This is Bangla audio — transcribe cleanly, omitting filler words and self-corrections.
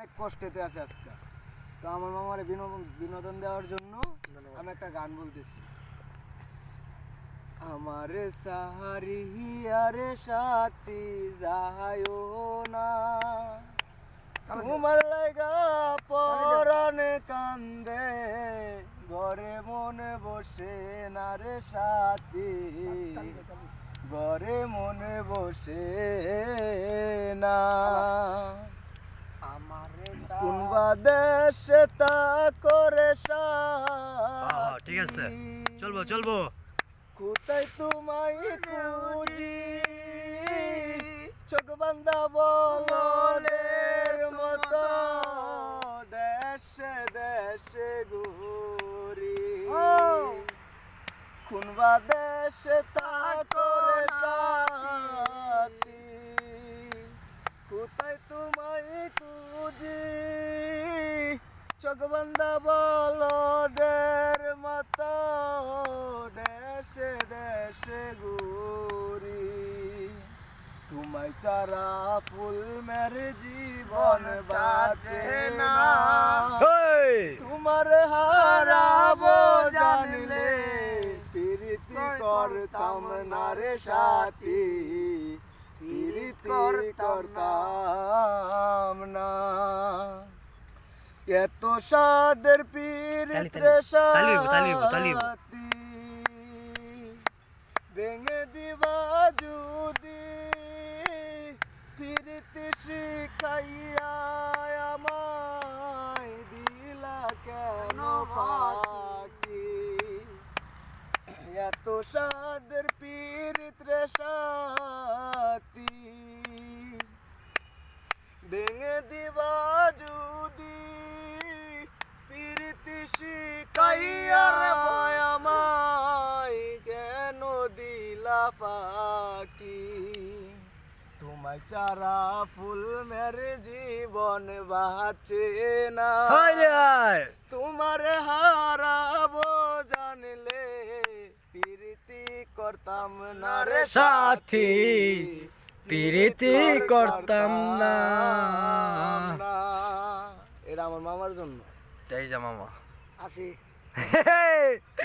অনেক কষ্টেতে আছে আজকে। তো আমার মামারে বিনোদন দেওয়ার জন্য আমি একটা গান বলতেছি। আমারে সাহারি হিয়ারে সাথী যাহায়ো না, তোমার লাগা পরাণে কান্দে, ঘরে মনে বসে না রে সাথী, ঘরে মনে বসে না। কোনবা দেশে তা করে সাথী, ঠিক আছে, চলবো চলবো। কোথায় তোমায় খুঁজি, চোখ বান্ধা বলের মতো দেশে দেশে ঘুরি। কোনবা দেশে তা করে সাথী, কোথায় তোমায় খুঁজি, চোখ বান্ধা বলদের মতো দেশে দেশে ঘুরি। তোমায় চারা ফুল মেরে জীবন বাঁচে না, তোমার হারাবো জানলে প্রীতি করতাম না রে সাথী, প্রীতি করতাম না। এত সাদের পীড়িতে সাথী, ভেঙে দিবা যদি প্রীতি শিখাইয়া, আমায় দিলা কেন ফাঁকি। এত সাদের পীড়িতে সাথী, ভেঙে দিবা যদি প্রীতি শিখাইয়া, আমায় কেন দিলা ফাঁকি। তোমায় চারা ফুল মেরে জীবন বাঁচে না, তোমার হারাবো জানলে প্রীতি করতাম না রে সাথী, প্রীতি করতাম না। এটা আমার মামার জন্য। তাই যা মামা আসি।